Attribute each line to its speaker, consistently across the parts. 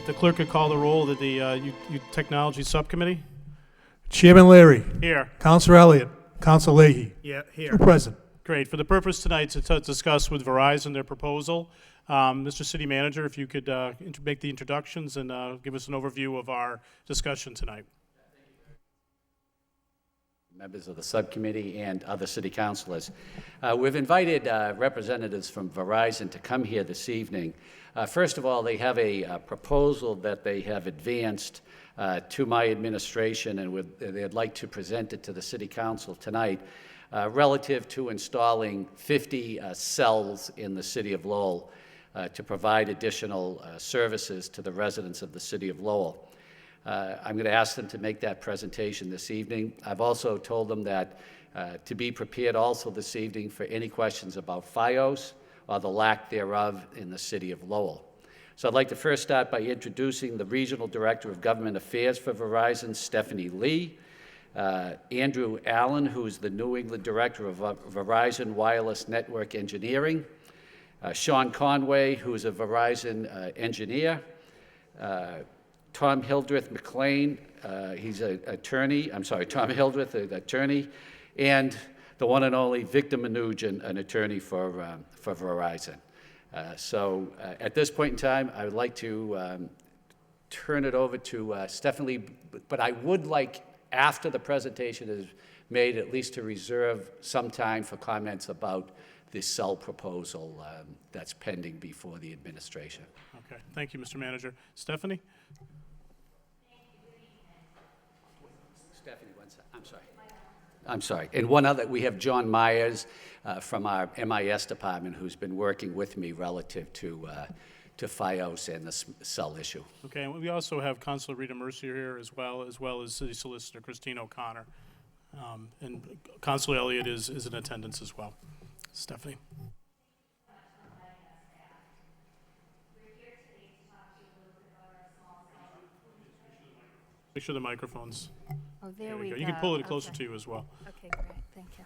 Speaker 1: If the clerk could call the roll of the Technology Subcommittee.
Speaker 2: Chairman Leary.
Speaker 1: Here.
Speaker 2: Councilor Elliott. Councilor Leahy.
Speaker 1: Yeah, here.
Speaker 2: Two present.
Speaker 1: Great. For the purpose tonight to discuss with Verizon their proposal, Mr. City Manager, if you could make the introductions and give us an overview of our discussion tonight.
Speaker 3: Members of the subcommittee and other city councilors. We've invited representatives from Verizon to come here this evening. First of all, they have a proposal that they have advanced to my administration, and they'd like to present it to the city council tonight relative to installing 50 cells in the city of Lowell to provide additional services to the residents of the city of Lowell. I'm going to ask them to make that presentation this evening. I've also told them that to be prepared also this evening for any questions about FiOS or the lack thereof in the city of Lowell. So I'd like to first start by introducing the Regional Director of Government Affairs for Verizon, Stephanie Lee, Andrew Allen, who's the New England Director of Verizon Wireless Network Engineering, Sean Conway, who's a Verizon engineer, Tom Hildreth McLean, he's an attorney, Tom Hildreth, an attorney, and the one and only Victor Mnuchin, an attorney for Verizon. So at this point in time, I would like to turn it over to Stephanie, but I would like, after the presentation is made, at least to reserve some time for comments about this cell proposal that's pending before the administration.
Speaker 1: Okay. Thank you, Mr. Manager. Stephanie?
Speaker 3: Stephanie, one second. I'm sorry. And one other, we have John Myers from our MIS department who's been working with me relative to FiOS and the cell issue.
Speaker 1: Okay, and we also have Councilor Rita Mercier here as well as City Solicitor Christine O'Connor. And Councilor Elliott is in attendance as well. Stephanie. Make sure the microphone's.
Speaker 4: Oh, there we go.
Speaker 1: You can pull it closer to you as well.
Speaker 4: Okay, great. Thank you.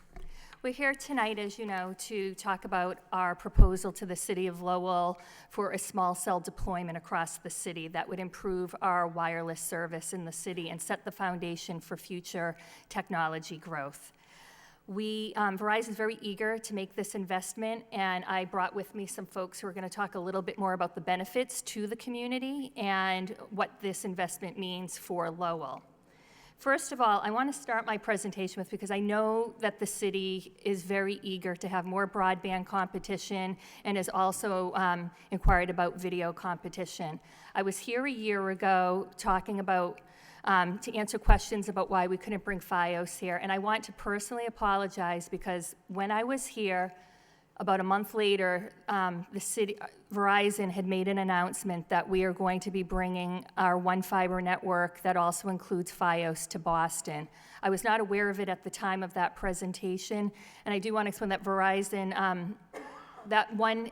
Speaker 4: We're here tonight, as you know, to talk about our proposal to the City of Lowell for a small cell deployment across the city that would improve our wireless service in the city and set the foundation for future technology growth. Verizon is very eager to make this investment, and I brought with me some folks who are going to talk a little bit more about the benefits to the community and what this investment means for Lowell. First of all, I want to start my presentation with, because I know that the city is very eager to have more broadband competition and has also inquired about video competition. I was here a year ago talking about to answer questions about why we couldn't bring FiOS here. And I want to personally apologize because when I was here, about a month later, Verizon had made an announcement that we are going to be bringing our one fiber network that also includes FiOS to Boston. I was not aware of it at the time of that presentation, and I do want to explain that Verizon, that one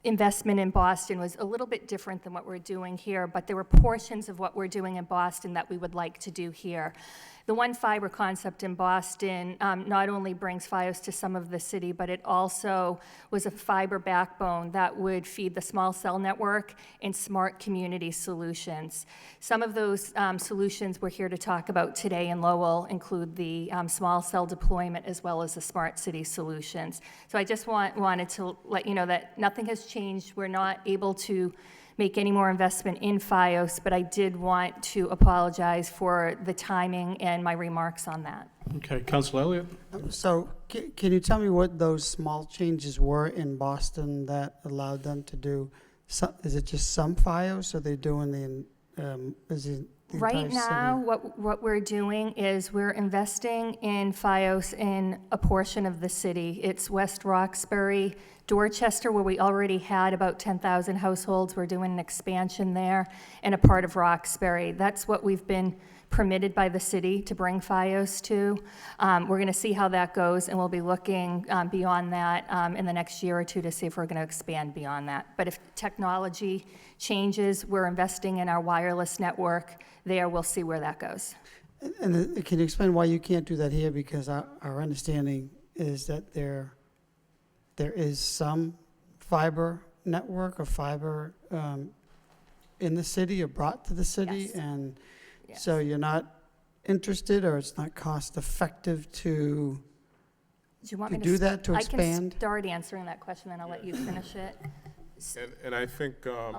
Speaker 4: investment in Boston was a little bit different than what we're doing here, but there were portions of what we're doing in Boston that we would like to do here. The one fiber concept in Boston not only brings FiOS to some of the city, but it also was a fiber backbone that would feed the small cell network and smart community solutions. Some of those solutions we're here to talk about today in Lowell include the small cell deployment as well as the smart city solutions. So I just wanted to let you know that nothing has changed. We're not able to make any more investment in FiOS, but I did want to apologize for the timing and my remarks on that.
Speaker 1: Okay, Councilor Elliott.
Speaker 5: So can you tell me what those small changes were in Boston that allowed them to do? Is it just some FiOS, or are they doing the
Speaker 4: Right now, what we're doing is we're investing in FiOS in a portion of the city. It's West Roxbury, Dorchester, where we already had about 10,000 households. We're doing an expansion there, and a part of Roxbury. That's what we've been permitted by the city to bring FiOS to. We're going to see how that goes, and we'll be looking beyond that in the next year or two to see if we're going to expand beyond that. But if technology changes, we're investing in our wireless network there. We'll see where that goes.
Speaker 5: And can you explain why you can't do that here? Because our understanding is that there is some fiber network or fiber in the city or brought to the city?
Speaker 4: Yes.
Speaker 5: And
Speaker 4: Yes.
Speaker 5: so you're not interested, or it's not cost effective to
Speaker 4: Do you want
Speaker 5: to
Speaker 4: me
Speaker 5: do that, to
Speaker 4: I can
Speaker 5: expand?
Speaker 4: start answering that question, then I'll let you finish it.
Speaker 6: And I think, and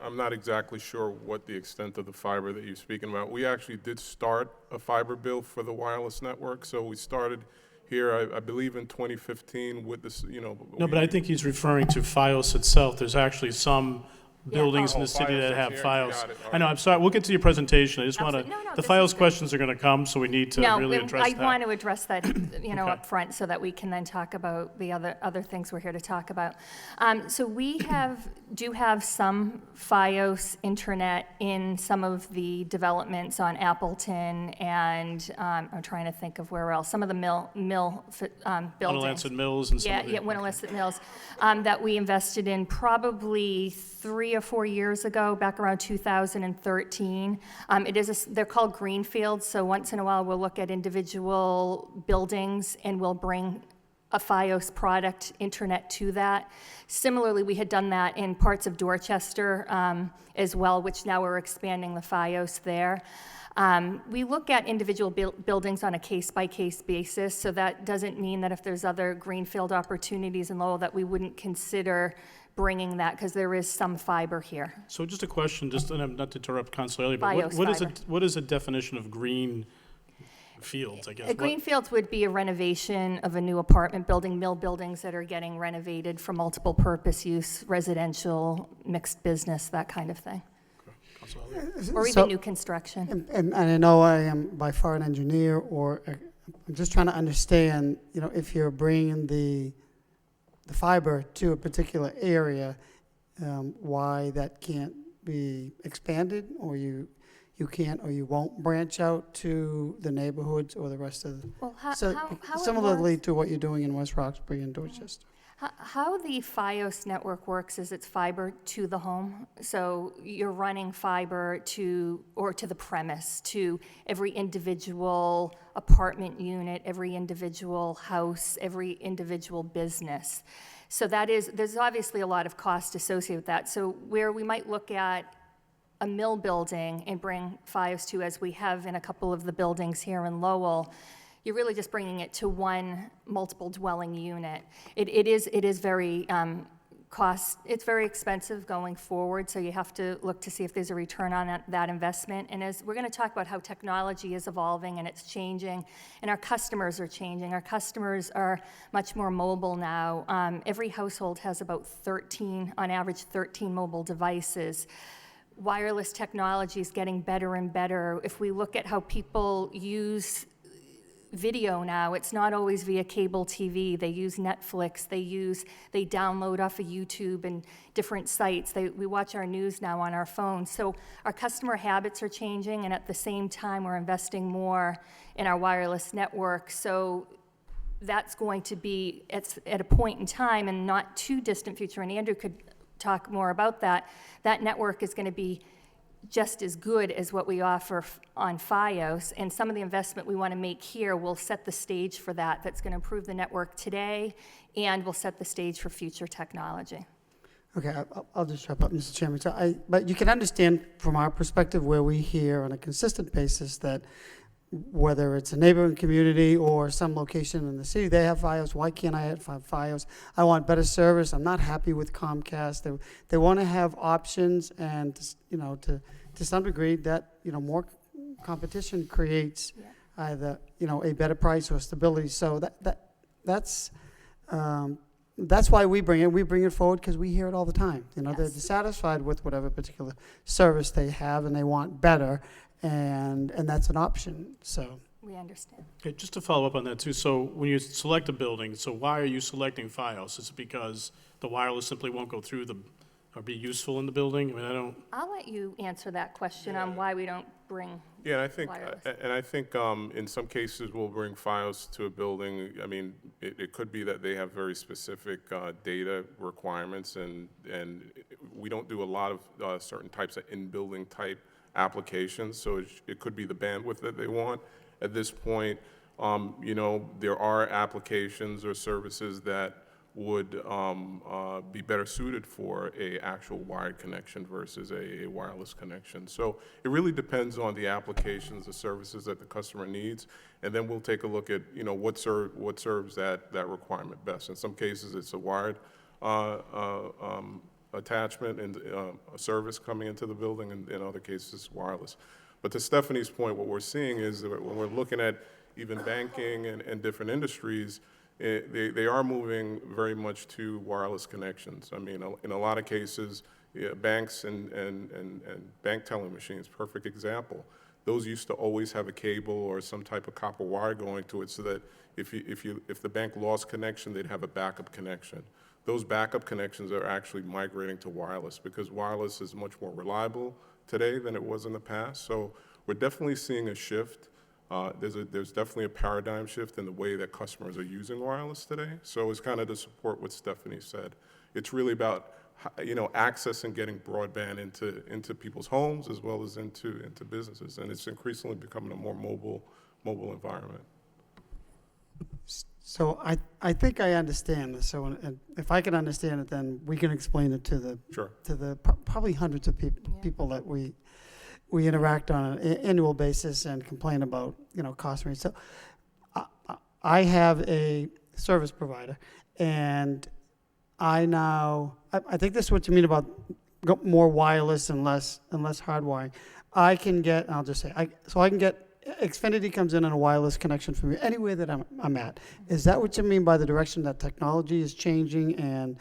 Speaker 6: I'm not exactly sure what the extent of the fiber that you're speaking about. We actually did start a fiber build for the wireless network, so we started here, I believe in 2015 with this, you know.
Speaker 1: No, but I think he's referring to FiOS itself. There's actually some buildings in
Speaker 6: Oh,
Speaker 1: the city
Speaker 6: FiOS
Speaker 1: that
Speaker 6: is
Speaker 1: have
Speaker 6: here.
Speaker 1: FiOS.
Speaker 6: Got it. All
Speaker 1: I know, I'm sorry, we'll get to your presentation. I just want to,
Speaker 4: Absolutely. No,
Speaker 1: the
Speaker 4: this
Speaker 1: FiOS
Speaker 4: is good.
Speaker 1: questions are going to come, so we need to
Speaker 4: No,
Speaker 1: really
Speaker 4: and
Speaker 1: address
Speaker 4: I
Speaker 1: that.
Speaker 4: want to address that,
Speaker 1: Okay.
Speaker 4: up front, so that we can then talk about the other things we're here to talk about. So we do have some FiOS internet in some of the developments on Appleton, and I'm trying to think of where else, some of the mill buildings.
Speaker 1: Winnelanson Mills and some
Speaker 4: Yeah,
Speaker 1: of the.
Speaker 4: yeah, Winnelanson Mills, that we invested in probably 3 or 4 years ago, back around 2013. They're called greenfields, so once in a while, we'll look at individual buildings and we'll bring a FiOS product internet to that. Similarly, we had done that in parts of Dorchester as well, which now we're expanding the FiOS there. We look at individual buildings on a case-by-case basis, so that doesn't mean that if there's other greenfield opportunities in Lowell that we wouldn't consider bringing that, because there is some fiber here.
Speaker 1: So just a question, just, and not to interrupt Councilor Elliott, but
Speaker 4: FiOS fiber.
Speaker 1: what is a definition of green fields, I guess?
Speaker 4: A greenfield would be a renovation of a new apartment building, mill buildings that are getting renovated for multiple purpose use, residential, mixed business, that kind of thing.
Speaker 1: Councilor Elliott?
Speaker 4: Or
Speaker 5: So-
Speaker 4: even new construction.
Speaker 5: And I know I am by far an engineer, or I'm just trying to understand, if you're bringing the fiber to a particular area, why that can't be expanded, or you can't, or you won't branch out to the neighborhoods or the rest of the...
Speaker 4: Well,
Speaker 5: So
Speaker 4: how it
Speaker 5: similarly
Speaker 4: works-
Speaker 5: to what you're doing in West Roxbury and Dorchester.
Speaker 4: How the FiOS network works is it's fiber to the home. So you're running fiber to the premise, to every individual apartment unit, every individual house, every individual business. So there's obviously a lot of cost associated with that. So where we might look at a mill building and bring FiOS to, as we have in a couple of the buildings here in Lowell, you're really just bringing it to one multiple dwelling unit. It is very it's very expensive going forward, so you have to look to see if there's a return on that investment. And as we're going to talk about how technology is evolving and it's changing, and our customers are changing. Our customers are much more mobile now. Every household has about 13, on average, 13 mobile devices. Wireless technology is getting better and better. If we look at how people use video now, it's not always via cable TV. They use Netflix, they download off of YouTube and different sites. We watch our news now on our phones. So our customer habits are changing, and at the same time, we're investing more in our wireless network. So that's going to be, at a point in time, and not too distant future, and Andrew could talk more about that, that network is going to be just as good as what we offer on FiOS, and some of the investment we want to make here will set the stage for that. That's going to improve the network today, and will set the stage for future technology.
Speaker 5: Okay, I'll just wrap up, Mr. Chairman. But you can understand from our perspective, where we hear on a consistent basis that whether it's a neighboring community or some location in the city, they have FiOS. Why can't I have FiOS? I want better service. I'm not happy with Comcast. They want to have options, and to some degree, that more competition creates either a better price or stability. So that's why we bring it. We bring it forward because we hear it all the time. They're dissatisfied with whatever particular service they have, and they want better. And that's an option, so.
Speaker 4: We understand.
Speaker 1: Okay, just to follow up on that too, so when you select a building, so why are you selecting FiOS? Is it because the wireless simply won't go through or be useful in the building? I mean, I don't.
Speaker 4: I'll let you answer that question on why we don't bring
Speaker 6: Yeah, and I think,
Speaker 4: wireless.
Speaker 6: in some cases, we'll bring FiOS to a building. I mean, it could be that they have very specific data requirements, and we don't do a lot of certain types of in-building type applications, so it could be the bandwidth that they want. At this point, there are applications or services that would be better suited for a actual wired connection versus a wireless connection. So it really depends on the applications, the services that the customer needs, and then we'll take a look at, you know, what serves that requirement best. In some cases, it's a wired attachment and a service coming into the building, and in other cases, it's wireless. But to Stephanie's point, what we're seeing is that when we're looking at even banking and different industries, they are moving very much to wireless connections. I mean, in a lot of cases, banks and bank telling machines, perfect example. Those used to always have a cable or some type of copper wire going to it, so that if the bank lost connection, they'd have a backup connection. Those backup connections are actually migrating to wireless, because wireless is much more reliable today than it was in the past. So we're definitely seeing a shift. There's definitely a paradigm shift in the way that customers are using wireless today. So it's kind of to support what Stephanie said. It's really about, you know, access and getting broadband into people's homes as well as into businesses, and it's increasingly becoming a more mobile environment.
Speaker 5: So I think I understand this. So and if I can understand it, then we can explain it to the
Speaker 6: Sure.
Speaker 5: probably hundreds of people that we interact on an annual basis and complain about, you know, cost rates. So I have a service provider, and I think this is what you mean about more wireless and less hardwiring. I can get, I'll just say, I can get, Xfinity comes in on a wireless connection for me anywhere that I'm at. Is that what you mean by the direction that technology is changing and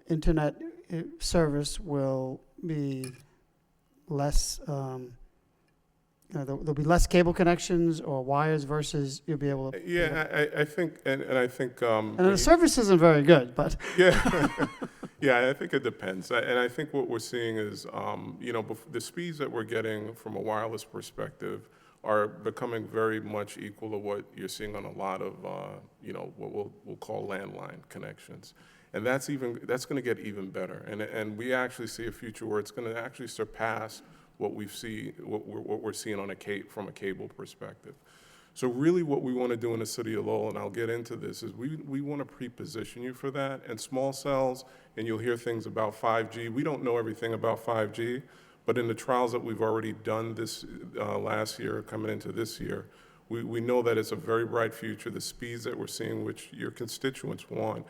Speaker 5: internet service will be less, there'll be less cable connections or wires versus you'll be able to.
Speaker 6: Yeah, I think, and I think.
Speaker 5: And the service isn't very good, but.
Speaker 6: Yeah, yeah, I think it depends. And I think what we're seeing is, you know, the speeds that we're getting from a wireless perspective are becoming very much equal to what you're seeing on a lot of, you know, what we'll call landline connections. And that's going to get even better. And we actually see a future where it's going to actually surpass what we're seeing from a cable perspective. So really what we want to do in the city of Lowell, and I'll get into this, is we want to pre-position you for that. And small cells, and you'll hear things about 5G. We don't know everything about 5G, but in the trials that we've already done this last year, coming into this year, we know that it's a very bright future. The speeds that we're seeing, which your constituents want,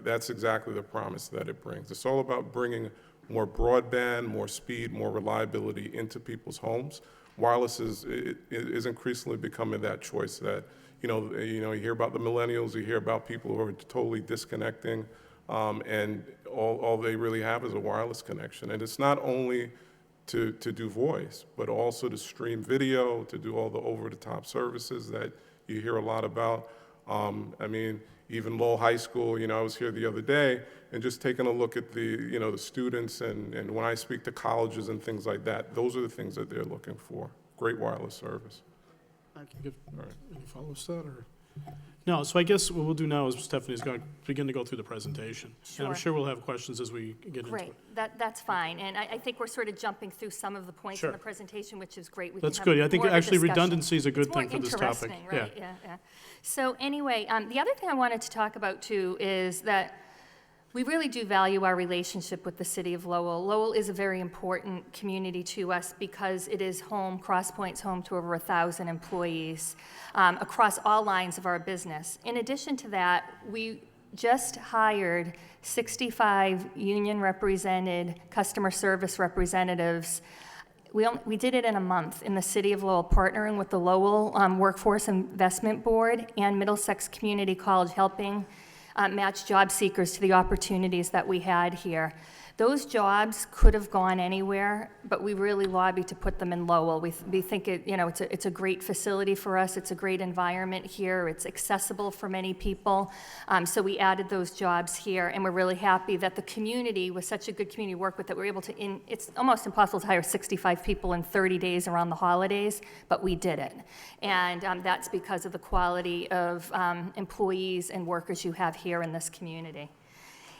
Speaker 6: that's exactly the promise that it brings. It's all about bringing more broadband, more speed, more reliability into people's homes. Wireless is increasingly becoming that choice that, you hear about the millennials, you hear about people who are totally disconnecting, and all they really have is a wireless connection. And it's not only to do voice, but also to stream video, to do all the over-the-top services that you hear a lot about. I mean, even Lowell High School, I was here the other day and just taking a look at the students, and when I speak to colleges and things like that, those are the things that they're looking for. Great wireless service.
Speaker 5: Thank you.
Speaker 1: All right. Any follow-ups to that, or? No, so I guess what we'll do now is Stephanie's going to begin to go through the presentation. And I'm
Speaker 4: Sure.
Speaker 1: sure we'll have questions as we get into
Speaker 4: Great,
Speaker 1: it.
Speaker 4: that's fine. And I think we're sort of jumping through some of the points in
Speaker 1: Sure.
Speaker 4: the presentation, which is great. We
Speaker 1: That's
Speaker 4: can have
Speaker 1: good. I think
Speaker 4: more of a
Speaker 1: actually
Speaker 4: discussion.
Speaker 1: redundancy is a good
Speaker 4: It's more
Speaker 1: thing for this topic.
Speaker 4: interesting, right? Yeah. So anyway, the other thing I wanted to talk about too is that we really do value our relationship with the city of Lowell. Lowell is a very important community to us because it is home, Crosspoint's home to over 1,000 employees across all lines of our business. In addition to that, we just hired 65 union-represented customer service representatives. We did it in a month in the city of Lowell, partnering with the Lowell Workforce Investment Board and Middlesex Community College, helping match job seekers to the opportunities that we had here. Those jobs could have gone anywhere, but we really lobbied to put them in Lowell. We think it's a great facility for us. It's a great environment here. It's accessible for many people. So we added those jobs here, and we're really happy that the community was such a good community to work with that we're able to. It's almost impossible to hire 65 people in 30 days around the holidays, but we did it, and that's because of the quality of employees and workers you have here in this community.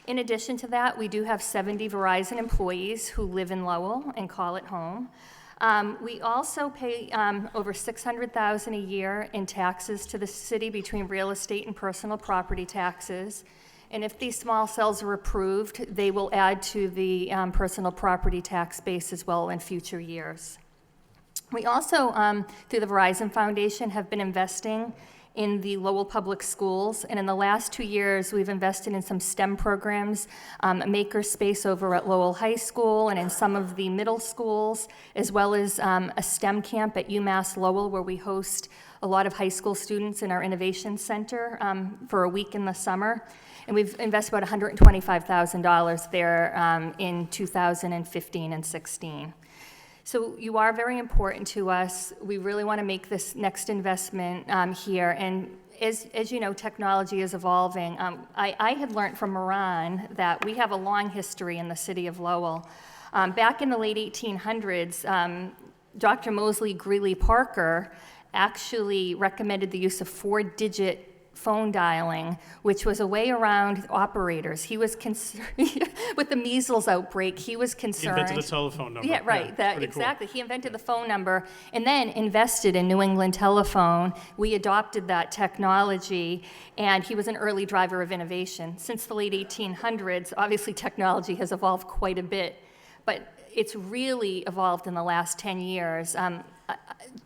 Speaker 4: In addition to that, we do have 70 Verizon employees who live in Lowell and call it home. We also pay over $600,000 a year in taxes to the city between real estate and personal property taxes. And if these small cells are approved, they will add to the personal property tax base as well in future years. We also, through the Verizon Foundation, have been investing in the Lowell Public Schools, and in the last 2 years, we've invested in some STEM programs, a makerspace over at Lowell High School and in some of the middle schools, as well as a STEM camp at UMass Lowell, where we host a lot of high school students in our Innovation Center for a week in the summer. And we've invested about $125,000 there in 2015 and 16. So you are very important to us. We really want to make this next investment here. And as you know, technology is evolving. I had learned from Moran that we have a long history in the city of Lowell. Back in the late 1800s, Dr. Mosley Greeley Parker actually recommended the use of 4-digit phone dialing, which was a way around operators. He was concerned, with the measles outbreak, he was
Speaker 1: He
Speaker 4: concerned.
Speaker 1: invented the telephone number.
Speaker 4: Yeah, right,
Speaker 1: it's
Speaker 4: that,
Speaker 1: pretty cool.
Speaker 4: exactly. He invented the phone number and then invested in New England Telephone. We adopted that technology, and he was an early driver of innovation. Since the late 1800s, obviously technology has evolved quite a bit, but it's really evolved in the last 10 years.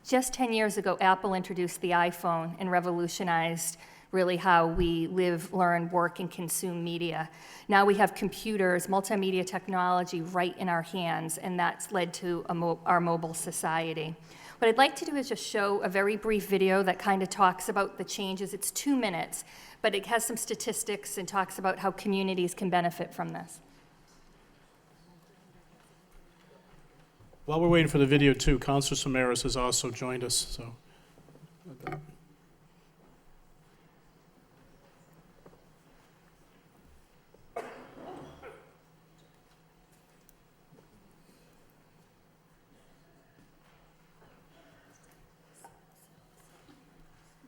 Speaker 4: Just 10 years ago, Apple introduced the iPhone and revolutionized really how we live, learn, work, and consume media. Now we have computers, multimedia technology right in our hands, and that's led to our mobile society. What I'd like to do is just show a very brief video that kind of talks about the changes. It's 2 minutes, but it has some statistics and talks about how communities can benefit from this.
Speaker 1: While we're waiting for the video too, Councilor Samaras has also joined us, so.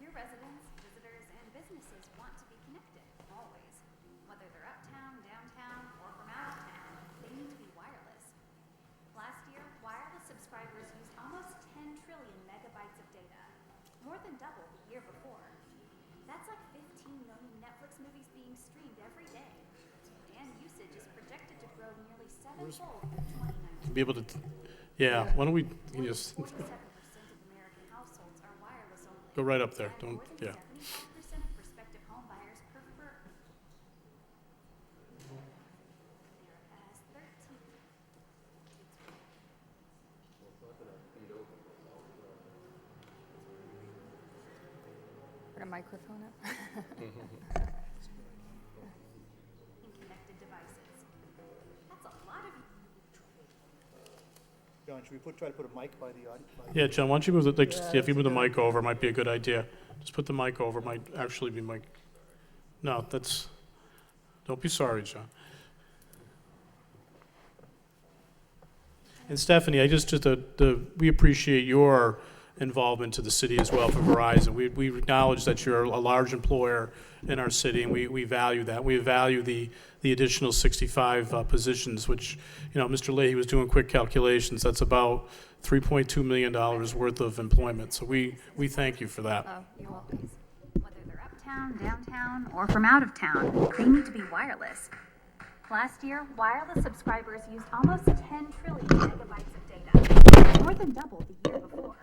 Speaker 7: Your residents, visitors, and businesses want to be connected, always. Whether they're uptown, downtown, or from out of town, they need to be wireless. Last year, wireless subscribers used almost 10 trillion megabytes of data, more than double the year before. That's like 15 million Netflix movies being streamed every day. And usage is projected to grow nearly sevenfold through 2019.
Speaker 1: Be able to, yeah, why don't we you just
Speaker 7: 47% of American households are wireless only.
Speaker 1: go right up there, don't, yeah.
Speaker 7: 75% of prospective home buyers prefer. America has 13.
Speaker 4: Put a microphone up.
Speaker 7: In connected devices. That's a lot of.
Speaker 8: John, should we try to put a mic by the audience?
Speaker 1: Yeah, John, why don't you move the, like, if you move the mic over, might be a good idea. Just put the mic over, might actually be mic. No, that's, don't be sorry, John. And Stephanie, I just we appreciate your involvement to the city as well for Verizon. We acknowledge that you're a large employer in our city, and we value that. We value the additional 65 positions, which, you know, Mr. Leahy was doing quick calculations. That's about $3.2 million worth of employment. So we thank you for that.
Speaker 4: Oh, you're welcome.
Speaker 7: Whether they're uptown, downtown, or from out of town, they need to be wireless. Last year, wireless subscribers used almost 10 trillion megabytes of data, more than double the year before.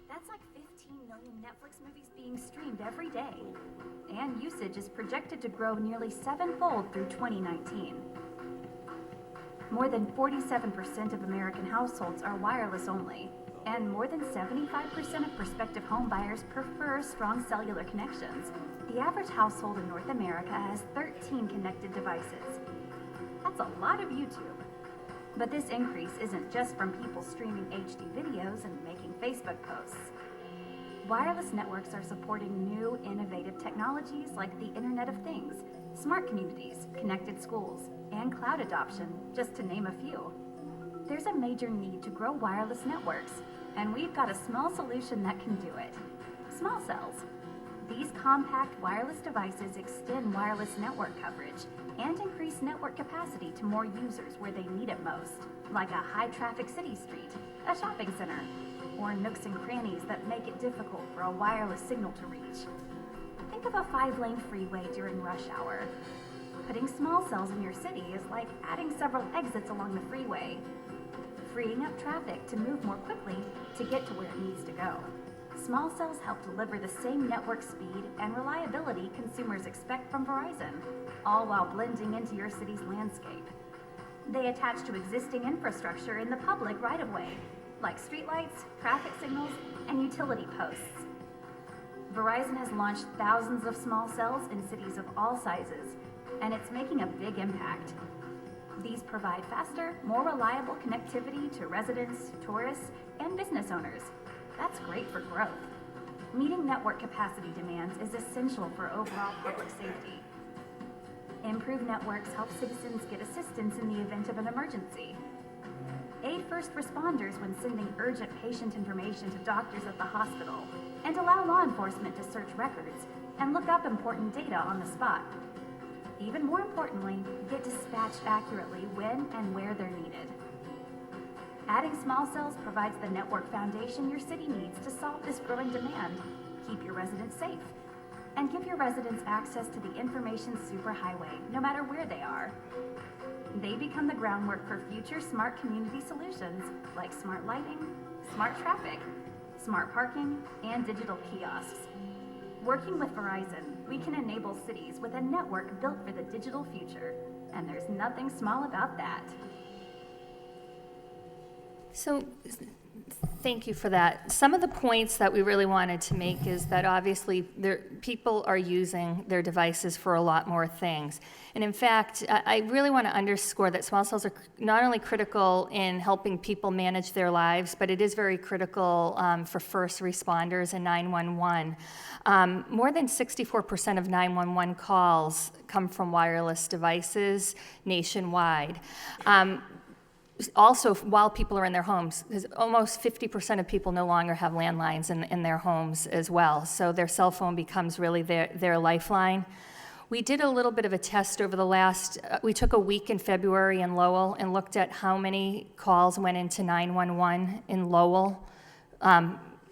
Speaker 7: That's like 15 million Netflix movies being streamed every day. And usage is projected to grow nearly sevenfold through 2019. More than 47% of American households are wireless only, and more than 75% of prospective home buyers prefer strong cellular connections. The average household in North America has 13 connected devices. That's a lot of YouTube. But this increase isn't just from people streaming HD videos and making Facebook posts. Wireless networks are supporting new, innovative technologies like the Internet of Things, smart communities, connected schools, and cloud adoption, just to name a few. There's a major need to grow wireless networks, and we've got a small solution that can do it. Small cells. These compact wireless devices extend wireless network coverage and increase network capacity to more users where they need it most, like a high-traffic city street, a shopping center, or nooks and crannies that make it difficult for a wireless signal to reach. Think of a 5-lane freeway during rush hour. Putting small cells in your city is like adding several exits along the freeway, freeing up traffic to move more quickly to get to where it needs to go. Small cells help deliver the same network speed and reliability consumers expect from Verizon, all while blending into your city's landscape. They attach to existing infrastructure in the public right-of-way, like streetlights, traffic signals, and utility posts. Verizon has launched thousands of small cells in cities of all sizes, and it's making a big impact. These provide faster, more reliable connectivity to residents, tourists, and business owners. That's great for growth. Meeting network capacity demands is essential for overall public safety. Improved networks help citizens get assistance in the event of an emergency. Aid first responders when sending urgent patient information to doctors at the hospital, and allow law enforcement to search records and look up important data on the spot. Even more importantly, get dispatched accurately when and where they're needed. Adding small cells provides the network foundation your city needs to solve this growing demand, keep your residents safe, and give your residents access to the information superhighway, no matter where they are. They become the groundwork for future smart community solutions like smart lighting, smart traffic, smart parking, and digital kiosks. Working with Verizon, we can enable cities with a network built for the digital future, and there's nothing small about that.
Speaker 4: So, thank you for that. Some of the points that we really wanted to make is that obviously people are using their devices for a lot more things. And in fact, I really want to underscore that small cells are not only critical in helping people manage their lives, but it is very critical for first responders and 911. More than 64% of 911 calls come from wireless devices nationwide. Also, while people are in their homes, almost 50% of people no longer have landlines in their homes as well, so their cell phone becomes really their lifeline. We did a little bit of a test over the we took a week in February in Lowell and looked at how many calls went into 911 in Lowell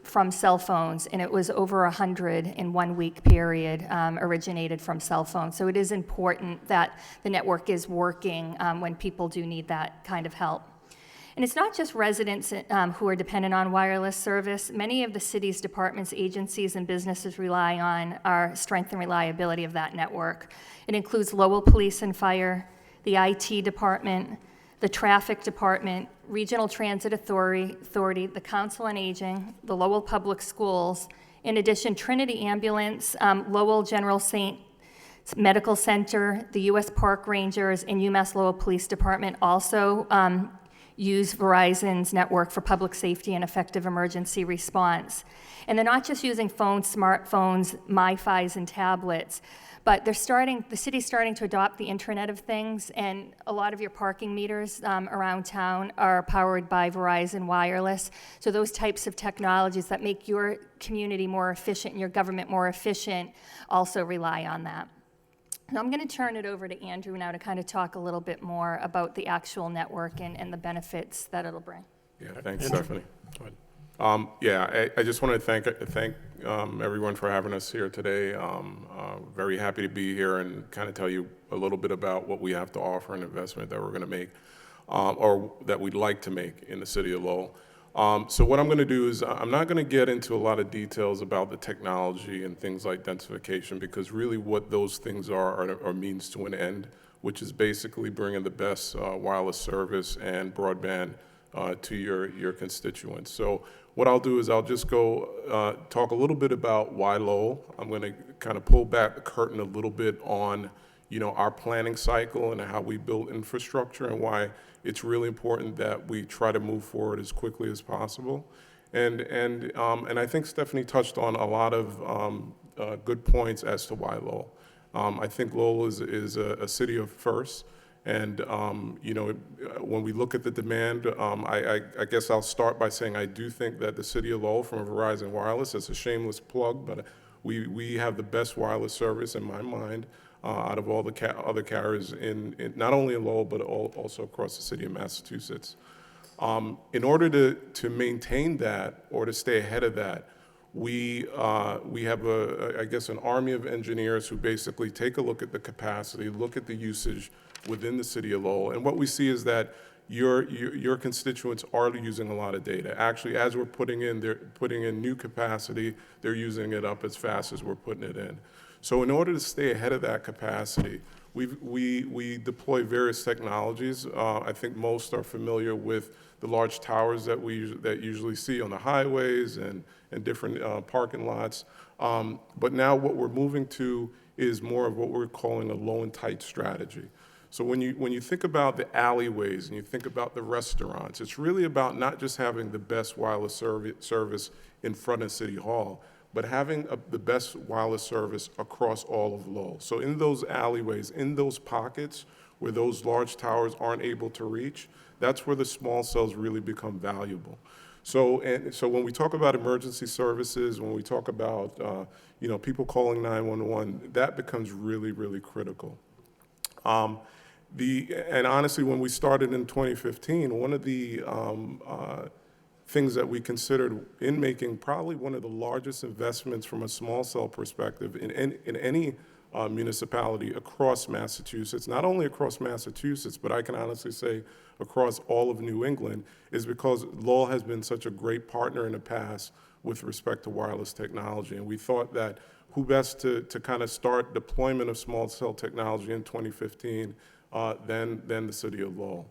Speaker 4: from cell phones, and it was over 100 in 1 week period originated from cell phones. So it is important that the network is working when people do need that kind of help. And it's not just residents who are dependent on wireless service. Many of the city's departments, agencies, and businesses rely on our strength and reliability of that network. It includes Lowell Police and Fire, the IT department, the Traffic Department, Regional Transit Authority, the Council on Aging, the Lowell Public Schools. In addition, Trinity Ambulance, Lowell General St. Medical Center, the U.S. Park Rangers, and UMass Lowell Police Department also use Verizon's network for public safety and effective emergency response. And they're not just using phones, smartphones, MiFis, and tablets, but the city's starting to adopt the Internet of Things, and a lot of your parking meters around town are powered by Verizon Wireless. So those types of technologies that make your community more efficient and your government more efficient also rely on that. Now I'm going to turn it over to Andrew now to kind of talk a little bit more about the actual network and the benefits that it'll bring.
Speaker 6: Yeah, thanks,
Speaker 1: Andrew?
Speaker 6: Stephanie.
Speaker 1: Go ahead.
Speaker 6: I just want to thank everyone for having us here today. Very happy to be here and kind of tell you a little bit about what we have to offer, an investment that we're going to make, or that we'd like to make in the city of Lowell. So what I'm going to do is I'm not going to get into a lot of details about the technology and things like densification, because really what those things are means to an end, which is basically bringing the best wireless service and broadband to your constituents. So what I'll do is I'll just go talk a little bit about why Lowell. I'm going to kind of pull back the curtain a little bit on our planning cycle and how we build infrastructure and why it's really important that we try to move forward as quickly as possible. And I think Stephanie touched on a lot of good points as to why Lowell. I think Lowell is a city of firsts. And, when we look at the demand, I guess I'll start by saying I do think that the city of Lowell, from Verizon Wireless, it's a shameless plug, but We have the best wireless service, in my mind, out of all the other carriers in not only in Lowell, but also across the city of Massachusetts. In order to maintain that or to stay ahead of that, we have I guess an army of engineers who basically take a look at the capacity, look at the usage within the city of Lowell, and what we see is that your constituents are using a lot of data. Actually, as we're putting in new capacity, they're using it up as fast as we're putting it in. So in order to stay ahead of that capacity, we deploy various technologies. I think most are familiar with the large towers that that usually see on the highways and different parking lots. But now what we're moving to is more of what we're calling a low and tight strategy. So when you think about the alleyways and you think about the restaurants, it's really about not just having the best wireless service in front of City Hall, but having the best wireless service across all of Lowell. So in those alleyways, in those pockets where those large towers aren't able to reach, that's where the small cells really become valuable. So when we talk about emergency services, when we talk about people calling 911, that becomes really, really critical. And honestly, when we started in 2015, one of the things that we considered in making probably one of the largest investments from a small cell perspective in any municipality across Massachusetts, not only across Massachusetts, but I can honestly say across all of New England, is because Lowell has been such a great partner in the past with respect to wireless technology. And we thought that who best to kind of start deployment of small cell technology in 2015 than the city of Lowell.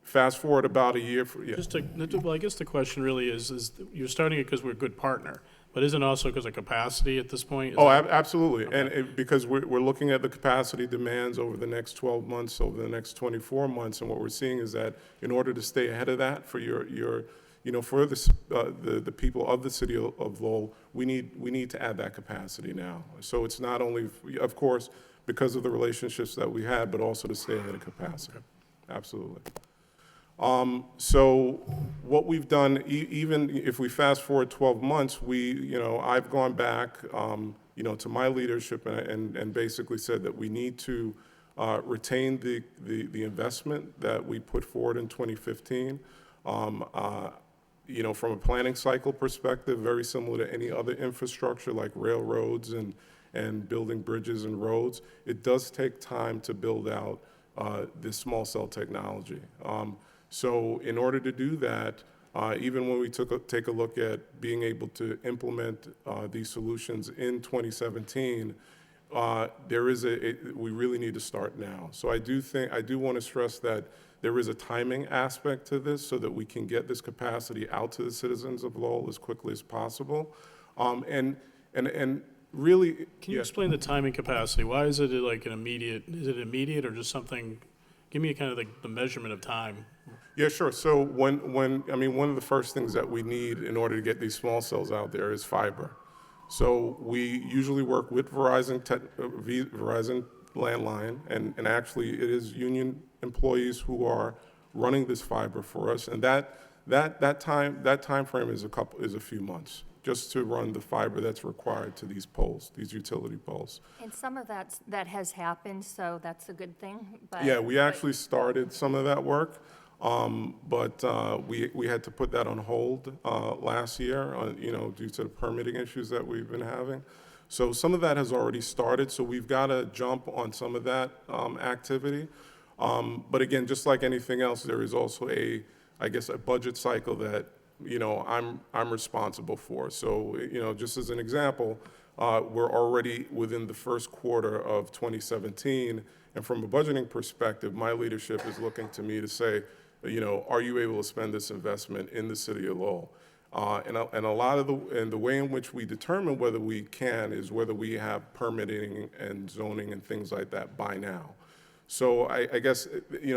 Speaker 6: Fast forward about a year.
Speaker 1: Well, I guess the question really is you're starting it because we're a good partner, but isn't it also because of capacity at this point?
Speaker 6: Absolutely. Okay. And because we're looking at the capacity demands over the next 12 months, over the next 24 months, and what we're seeing is that in order to stay ahead of that for for the people of the city of Lowell, we need to add that capacity now. So it's not only, of course, because of the relationships that we had, but also to stay ahead of capacity. Absolutely. So what we've done, even if we fast forward 12 months, I've gone back, to my leadership and basically said that we need to retain the investment that we put forward in 2015. From a planning cycle perspective, very similar to any other infrastructure like railroads and building bridges and roads, it does take time to build out this small cell technology. So in order to do that, even when we take a look at being able to implement these solutions in 2017, we really need to start now. So I do want to stress that there is a timing aspect to this so that we can get this capacity out to the citizens of Lowell as quickly as possible. And really,
Speaker 1: can you explain the timing capacity? Why is it like is it immediate or just something? Give me kind of the measurement of time.
Speaker 6: Yeah, sure. So one of the first things that we need in order to get these small cells out there is fiber. So we usually work with Verizon landline, and actually it is union employees who are running this fiber for us, and that time frame is a few months just to run the fiber that's required to these poles, these utility poles.
Speaker 4: And some of that has happened, so that's a good thing.
Speaker 6: Yeah, we actually started some of that work, but we had to put that on hold last year, due to the permitting issues that we've been having. So some of that has already started, so we've got to jump on some of that activity. But again, just like anything else, there is also a budget cycle that I'm responsible for. So just as an example, we're already within the first quarter of 2017, and from a budgeting perspective, my leadership is looking to me to say, are you able to spend this investment in the city of Lowell? And a lot of the way in which we determine whether we can is whether we have permitting and zoning and things like that by now. So I guess,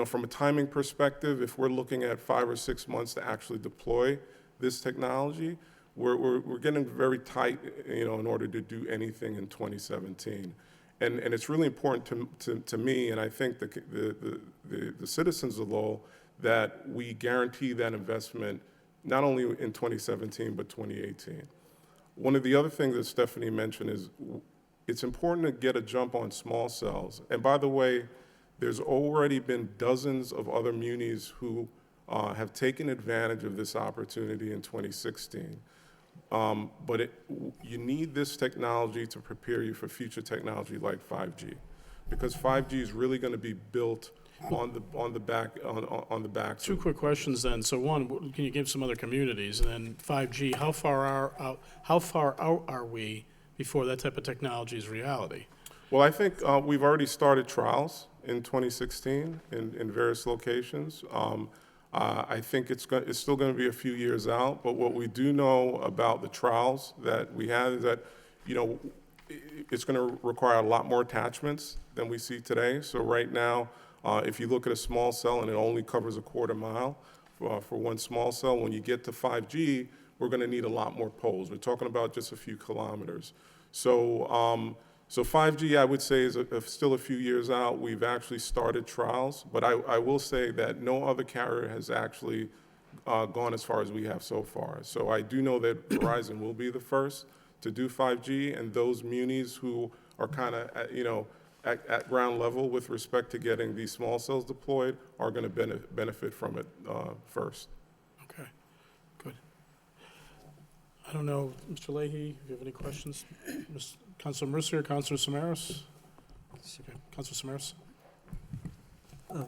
Speaker 6: from a timing perspective, if we're looking at 5 or 6 months to actually deploy this technology, we're getting very tight, in order to do anything in 2017. And it's really important to me, and I think the citizens of Lowell, that we guarantee that investment not only in 2017, but 2018. One of the other things that Stephanie mentioned is it's important to get a jump on small cells. And by the way, there's already been dozens of other munis who have taken advantage of this opportunity in 2016. But you need this technology to prepare you for future technology like 5G, because 5G is really going to be built on the back.
Speaker 1: Two quick questions then. So one, can you give some other communities? And then 5G, how far out are we before that type of technology is reality?
Speaker 6: Well, I think we've already started trials in 2016 in various locations. I think it's still going to be a few years out, but what we do know about the trials that we have is that, it's going to require a lot more attachments than we see today. So right now, if you look at a small cell and it only covers a quarter mile for one small cell, when you get to 5G, we're going to need a lot more poles. We're talking about just a few kilometers. So 5G, I would say, is still a few years out. We've actually started trials, but I will say that no other carrier has actually gone as far as we have so far. So I do know that Verizon will be the first to do 5G, and those munis who are kind of, at ground level with respect to getting these small cells deployed are going to benefit from it first.
Speaker 1: Okay, good. I don't know, Mr. Leahy, if you have any questions? Councilor Mercier, Councilor Samaras? Okay, Councilor Samaras?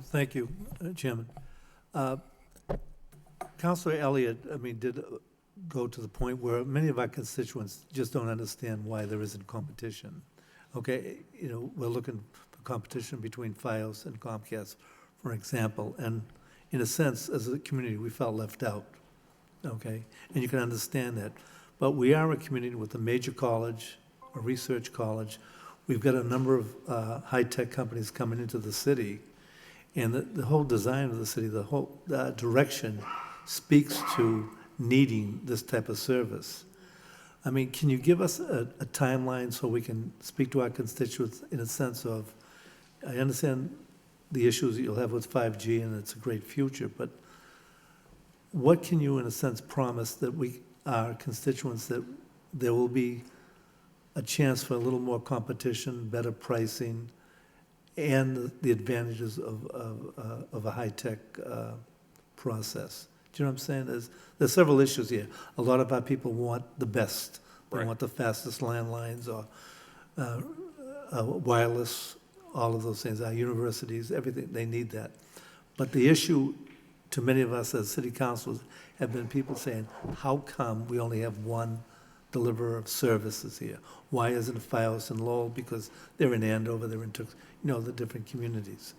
Speaker 9: Thank you, Chairman. Councilor Elliott, did go to the point where many of our constituents just don't understand why there isn't competition. Okay, we're looking for competition between Fios and Comcast, for example, and in a sense, as a community, we felt left out, okay? And you can understand that. But we are a community with a major college, a research college. We've got a number of high-tech companies coming into the city, and the whole design of the city, the whole direction speaks to needing this type of service. Can you give us a timeline so we can speak to our constituents in a sense of, I understand the issues that you'll have with 5G and it's a great future, but what can you in a sense promise that our constituents, that there will be a chance for a little more competition, better pricing, and the advantages of a high-tech process? Do you know what I'm saying? There's several issues here. A lot of our people want the best. They
Speaker 6: Right.
Speaker 9: want the fastest landlines or wireless, all of those things. Our universities, everything, they need that. But the issue to many of us as city councilors have been people saying, how come we only have one deliverer of services here? Why isn't it Fios and Lowell? Because they're in Andover, they're in, the different communities.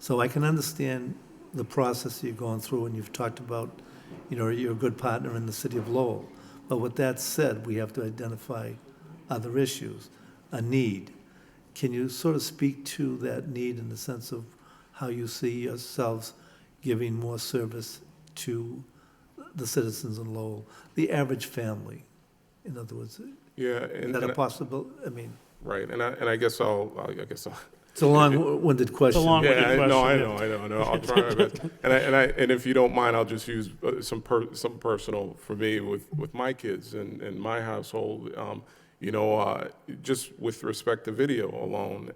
Speaker 9: So I can understand the process you're going through, and you've talked about, you're a good partner in the city of Lowell. But with that said, we have to identify other issues, a need. Can you sort of speak to that need in the sense of how you see yourselves giving more service to the citizens in Lowell, the average family? In other words,
Speaker 6: Yeah,
Speaker 9: is that a possible,
Speaker 6: right, and I guess I'll
Speaker 9: it's a long-winded question.
Speaker 1: long-winded
Speaker 6: Yeah,
Speaker 1: question,
Speaker 6: I
Speaker 1: yeah.
Speaker 6: know. I'll try my best. And if you don't mind, I'll just use some personal for me with my kids and my household. Just with respect to video alone,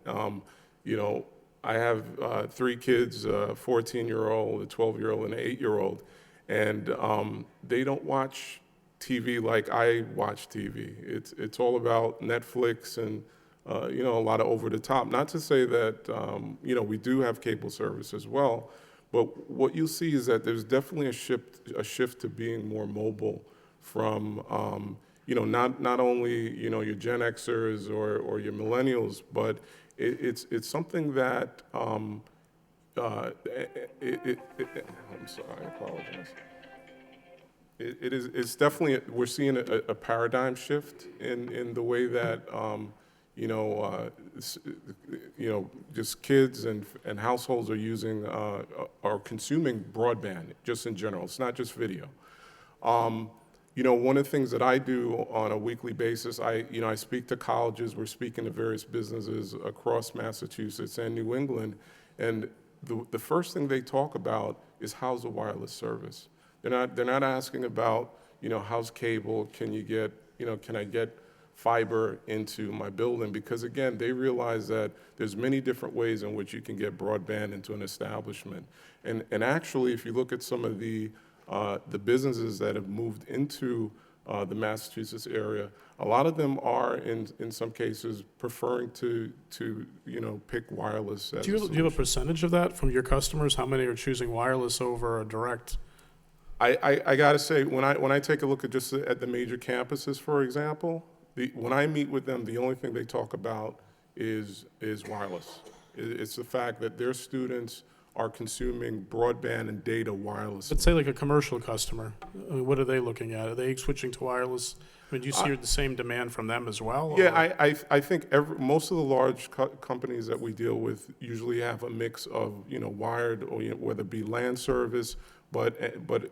Speaker 6: I have 3 kids, a 14-year-old, a 12-year-old, and an 8-year-old, and they don't watch TV like I watch TV. It's all about Netflix and a lot of over the top. Not to say that we do have cable service as well, but what you'll see is that there's definitely a shift to being more mobile from not only your Gen Xers or your millennials, but it's something that I'm sorry, I apologize. It's definitely, we're seeing a paradigm shift in the way that, just kids and households are consuming broadband just in general. It's not just video. One of the things that I do on a weekly basis, I speak to colleges, we're speaking to various businesses across Massachusetts and New England, and the first thing they talk about is how's the wireless service. They're not asking about, how's cable, can you get can I get fiber into my building? Because again, they realize that there's many different ways in which you can get broadband into an establishment. And actually, if you look at some of the businesses that have moved into the Massachusetts area, a lot of them are, in some cases, preferring to pick wireless as
Speaker 1: Do you have a percentage of that from your customers? How many are choosing wireless over a direct?
Speaker 6: I got to say, when I take a look at just at the major campuses, for example, when I meet with them, the only thing they talk about is wireless. It's the fact that their students are consuming broadband and data wirelessly.
Speaker 1: Let's say like a commercial customer, I mean, what are they looking at? Are they switching to wireless? I mean, do you see the same demand from them as well?
Speaker 6: Yeah,
Speaker 1: or-
Speaker 6: I think most of the large companies that we deal with usually have a mix of, wired, or whether it be LAN service, but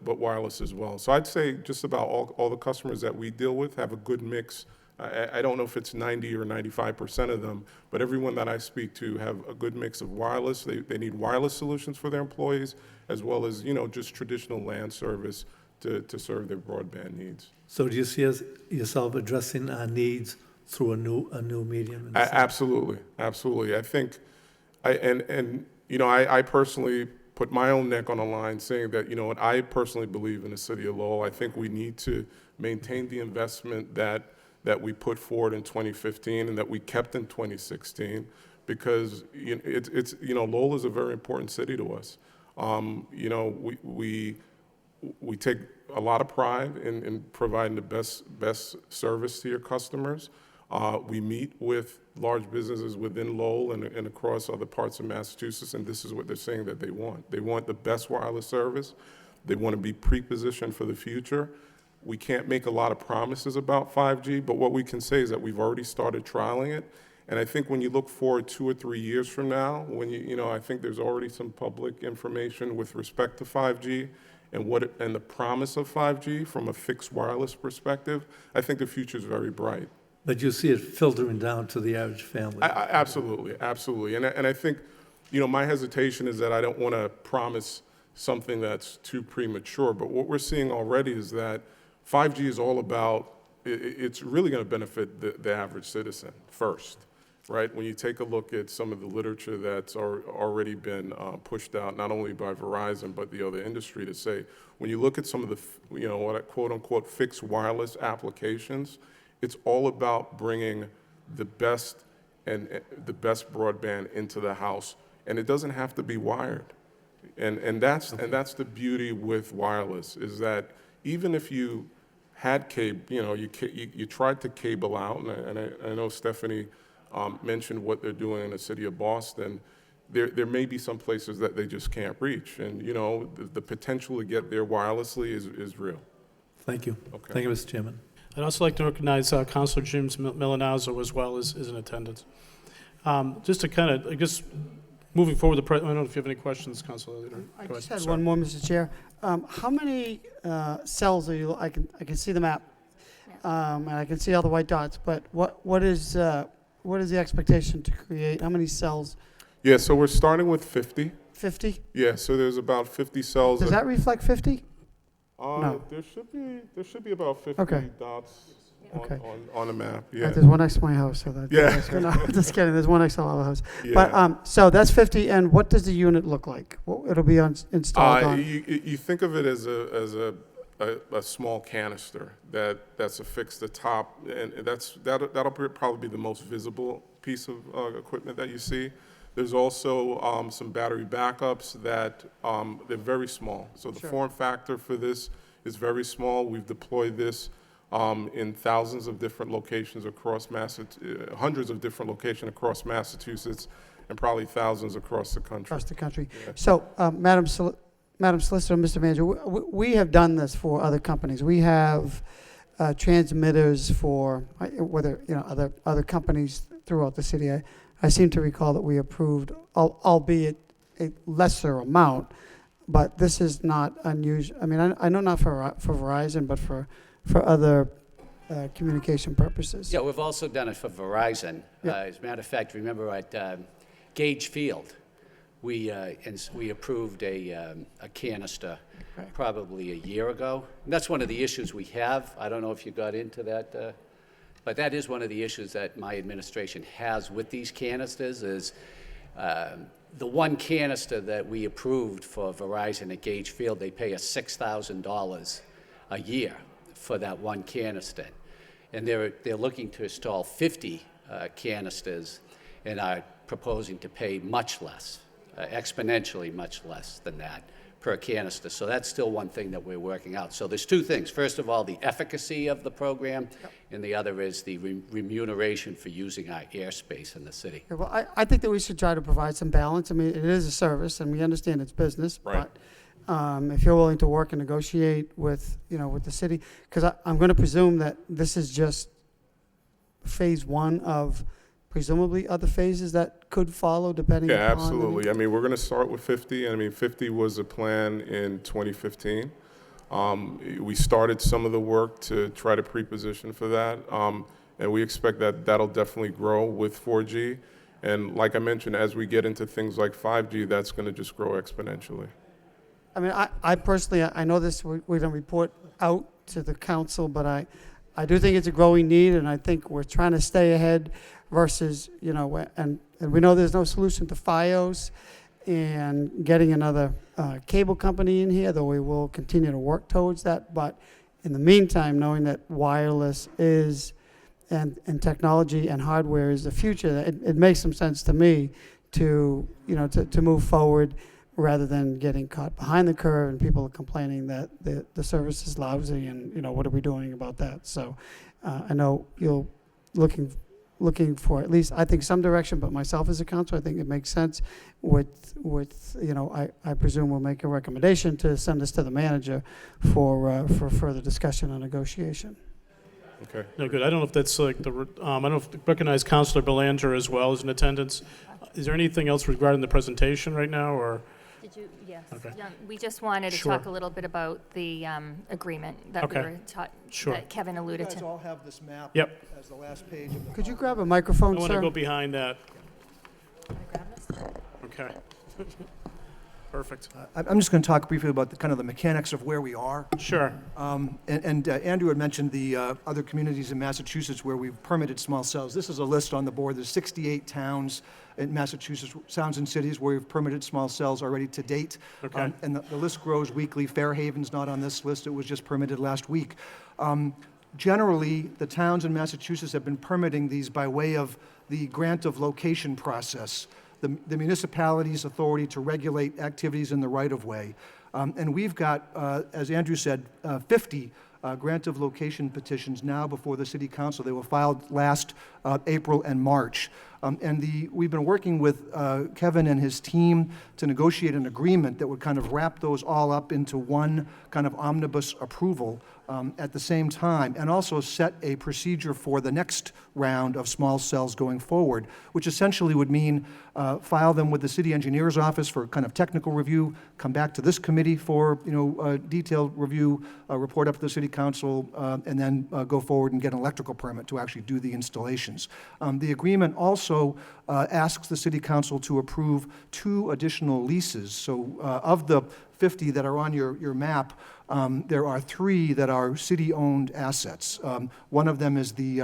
Speaker 6: wireless as well. So I'd say just about all the customers that we deal with have a good mix. I don't know if it's 90 or 95% of them, but everyone that I speak to have a good mix of wireless. They need wireless solutions for their employees, as well as, just traditional LAN service to serve their broadband needs.
Speaker 9: So do you see yourself addressing our needs through a new medium? in a sense?
Speaker 6: Absolutely. I think, I personally put my own neck on the line saying that, I personally believe in the city of Lowell. I think we need to maintain the investment that we put forward in 2015 and that we kept in 2016, because Lowell is a very important city to us. We take a lot of pride in providing the best service to your customers. We meet with large businesses within Lowell and across other parts of Massachusetts, and this is what they're saying that they want. They want the best wireless service. They want to be pre-positioned for the future. We can't make a lot of promises about 5G, but what we can say is that we've already started trialing it. And I think when you look forward 2 or 3 years from now, when I think there's already some public information with respect to 5G and the promise of 5G from a fixed wireless perspective. I think the future is very bright.
Speaker 9: But you see it filtering down to the average family.
Speaker 6: Absolutely. And I think, my hesitation is that I don't want to promise something that's too premature. But what we're seeing already is that 5G is all about, it's really going to benefit the average citizen first, right? When you take a look at some of the literature that's already been pushed out, not only by Verizon, but the other industry, to say, when you look at some of the, what I quote unquote fixed wireless applications, it's all about bringing the best broadband into the house, and it doesn't have to be wired. And that's the beauty with wireless, is that even if you had cable, you tried to cable out, and I know Stephanie mentioned what they're doing in the city of Boston. There may be some places that they just can't reach, and the potential to get there wirelessly is real.
Speaker 9: Thank you.
Speaker 6: Okay.
Speaker 9: Thank you, Mr. Chairman.
Speaker 1: I'd also like to recognize Councilor James Milanazzo as well is in attendance. Just to kind of, I guess, moving forward, I don't know if you have any questions, Councilor Leader.
Speaker 5: I
Speaker 1: Go
Speaker 5: just
Speaker 1: ahead.
Speaker 5: had
Speaker 1: Sorry.
Speaker 5: one more, Mr. Chair. How many cells are you? I can see the map, and I can see all the white dots. But what is the expectation to create? How many cells?
Speaker 6: Yeah, so we're starting with 50.
Speaker 5: 50?
Speaker 6: Yeah, so there's about 50 cells.
Speaker 5: Does that reflect 50? No.
Speaker 6: There should be about 50
Speaker 5: Okay.
Speaker 6: dots
Speaker 5: Okay.
Speaker 6: on the map. Yeah.
Speaker 5: There's one next to my house. So
Speaker 6: Yeah.
Speaker 5: no, just kidding. There's one next to our house.
Speaker 6: Yeah.
Speaker 5: But so that's 50. And what does the unit look like? It'll be installed on.
Speaker 6: You think of it as a small canister that's affixed at the top, and that'll probably be the most visible piece of equipment that you see. There's also some battery backups that they're very small. So the form factor for this is very small. We've deployed this in thousands of different locations across hundreds of different locations across Massachusetts, and probably thousands across the country.
Speaker 5: Across the country.
Speaker 6: Yeah.
Speaker 5: So, Madam Solicitor, Mr. Manager, we have done this for other companies. We have transmitters for whether other companies throughout the city. I seem to recall that we approved, albeit a lesser amount, but this is not unusual. I mean, I know not for Verizon, but for other communication purposes.
Speaker 3: Yeah, we've also done it for Verizon.
Speaker 5: Yeah.
Speaker 3: As a matter of fact, remember at Gage Field, we approved a canister probably a year ago. And that's one of the issues we have. I don't know if you got into that, but that is one of the issues that my administration has with these canisters is the one canister that we approved for Verizon at Gage Field, they pay us $6,000 a year for that one canister. And they're looking to install 50 canisters and are proposing to pay much less, exponentially much less than that per canister. So that's still one thing that we're working out. So there's two things. First of all, the efficacy of the program, and the other is the remuneration for using our airspace in the city.
Speaker 5: Yeah, well, I think that we should try to provide some balance. I mean, it is a service, and we understand it's business.
Speaker 6: Right.
Speaker 5: But if you're willing to work and negotiate with, with the city, because I'm going to presume that this is just phase one of presumably other phases that could follow depending
Speaker 6: Yeah,
Speaker 5: upon.
Speaker 6: absolutely. I mean, we're going to start with 50. I mean, 50 was a plan in 2015. We started some of the work to try to pre-position for that, and we expect that that'll definitely grow with 4G. And like I mentioned, as we get into things like 5G, that's going to just grow exponentially.
Speaker 5: I mean, I personally, I know this, we're going to report out to the council, but I do think it's a growing need, and I think we're trying to stay ahead versus, and we know there's no solution to FiOS and getting another cable company in here, though we will continue to work towards that. But in the meantime, knowing that wireless is, and technology and hardware is the future, it makes some sense to me to move forward rather than getting caught behind the curve and people are complaining that the service is lousy and, what are we doing about that? So I know you're looking for at least, I think, some direction, but myself as a council, I think it makes sense with I presume we'll make a recommendation to send this to the manager for further discussion and negotiation.
Speaker 6: Okay.
Speaker 1: No, good. I don't know if that's like I don't know if recognize Councilor Belanger as well as in attendance. Is there anything else regarding the presentation right now, or?
Speaker 4: Did you, yes.
Speaker 1: Okay.
Speaker 4: We just wanted to
Speaker 1: Sure.
Speaker 4: talk a little bit about the agreement that we
Speaker 1: Okay.
Speaker 4: were
Speaker 1: Sure.
Speaker 4: that Kevin
Speaker 8: You
Speaker 4: alluded
Speaker 8: guys
Speaker 4: to.
Speaker 8: all have this map
Speaker 1: Yep.
Speaker 8: as the last page of the.
Speaker 5: Could you grab a microphone,
Speaker 1: I want to
Speaker 5: sir?
Speaker 1: go behind that.
Speaker 4: Can I grab this?
Speaker 1: Okay. Perfect.
Speaker 8: I'm just going to talk briefly about kind of the mechanics of where we are.
Speaker 1: Sure.
Speaker 8: And Andrew had mentioned the other communities in Massachusetts where we've permitted small cells. This is a list on the board. There's 68 towns in Massachusetts, towns and cities where we've permitted small cells already to date.
Speaker 1: Okay.
Speaker 8: And the list grows weekly. Fairhaven's not on this list. It was just permitted last week. Generally, the towns in Massachusetts have been permitting these by way of the grant of location process, the municipality's authority to regulate activities in the right-of-way. And we've got, as Andrew said, 50 grant of location petitions now before the City Council. They were filed last April and March. We've been working with Kevin and his team to negotiate an agreement that would kind of wrap those all up into one kind of omnibus approval at the same time, and also set a procedure for the next round of small cells going forward, which essentially would mean file them with the city engineer's office for kind of technical review, come back to this committee for a detailed review, report up to the City Council, and then go forward and get an electrical permit to actually do the installations. The agreement also asks the City Council to approve 2 additional leases. So of the 50 that are on your map, there are 3 that are city-owned assets. One of them is the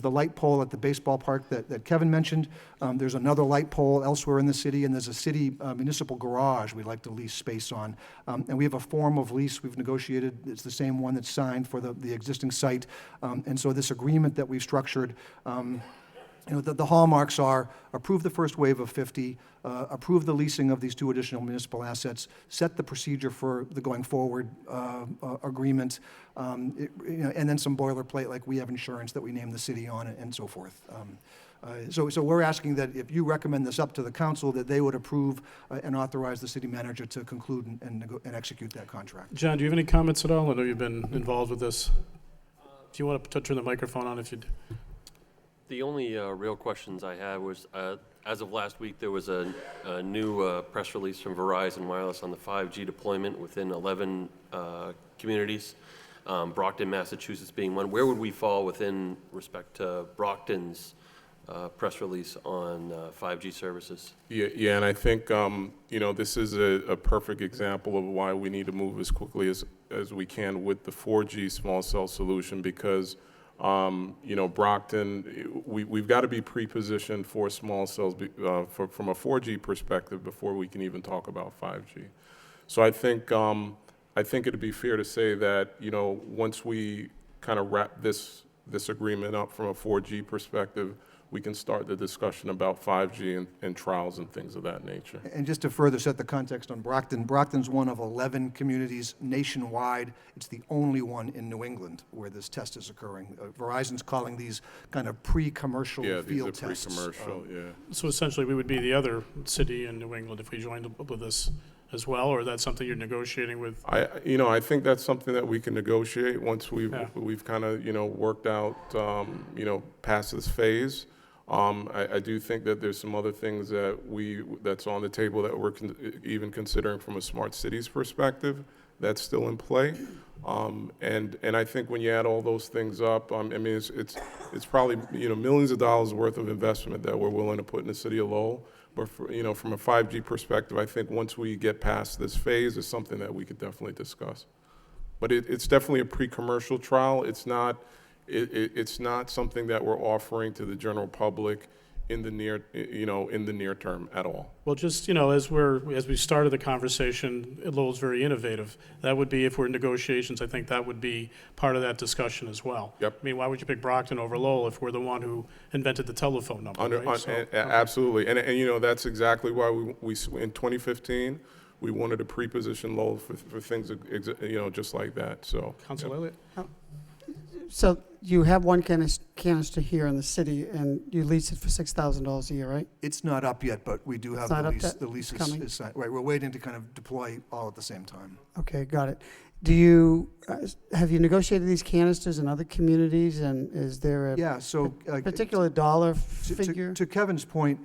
Speaker 8: light pole at the baseball park that Kevin mentioned. There's another light pole elsewhere in the city, and there's a city municipal garage we'd like to lease space on. And we have a form of lease we've negotiated. It's the same one that's signed for the existing site. And so this agreement that we've structured, the hallmarks are approve the first wave of 50, approve the leasing of these 2 additional municipal assets, set the procedure for the going forward agreement, and then some boilerplate like we have insurance that we name the city on and so forth. So we're asking that if you recommend this up to the council, that they would approve and authorize the city manager to conclude and execute that contract.
Speaker 1: John, do you have any comments at all? I know you've been involved with this. If you want to turn the microphone on, if you'd.
Speaker 10: The only real questions I had was, as of last week, there was a new press release from Verizon Wireless on the 5G deployment within 11 communities, Brockton, Massachusetts being one. Where would we fall within respect to Brockton's press release on 5G services.
Speaker 6: Yeah, and I think, this is a perfect example of why we need to move as quickly as we can with the 4G small cell solution, because, Brockton, we've got to be pre-positioned for small cells from a 4G perspective before we can even talk about 5G. So I think it'd be fair to say that, once we kind of wrap this agreement up from a 4G perspective, we can start the discussion about 5G and trials and things of that nature.
Speaker 8: And just to further set the context on Brockton, Brockton's one of 11 communities nationwide. It's the only one in New England where this test is occurring. Verizon's calling these kind of pre-commercial field tests.
Speaker 6: Yeah, these are pre-commercial, yeah.
Speaker 1: So essentially, we would be the other city in New England if we joined up with this as well, or that's something you're negotiating with?
Speaker 6: I think that's something that we can negotiate once we've
Speaker 1: Yeah.
Speaker 6: kind of, worked out, past this phase. I do think that there's some other things that's on the table that we're even considering from a smart cities perspective that's still in play. And I think when you add all those things up, it's probably, millions of dollars worth of investment that we're willing to put in the city of Lowell. But from a 5G perspective, I think once we get past this phase, it's something that we could definitely discuss. But it's definitely a pre-commercial trial. It's not something that we're offering to the general public in the near term at all.
Speaker 1: Well, just, as we started the conversation, Lowell's very innovative. That would be, if we're in negotiations, I think that would be part of that discussion as well.
Speaker 6: Yep.
Speaker 1: I mean, why would you pick Brockton over Lowell if we're the one who invented the telephone number, right?
Speaker 6: Absolutely. And that's exactly why we in 2015, we wanted to pre-position Lowell for things, just like that, so.
Speaker 1: Councilor Elliott?
Speaker 5: So you have one canister here in the city, and you lease it for $6,000 a year, right?
Speaker 8: It's not up yet, but we do have
Speaker 5: It's not
Speaker 8: the
Speaker 5: up
Speaker 8: lease.
Speaker 5: yet?
Speaker 8: The lease
Speaker 5: It's coming?
Speaker 8: is signed. Right, we're waiting to kind of deploy all at the same time.
Speaker 5: Okay, got it. Do you, have you negotiated these canisters in other communities, and is there a
Speaker 8: Yeah, so.
Speaker 5: particular dollar
Speaker 8: To-
Speaker 5: figure?
Speaker 8: To Kevin's point,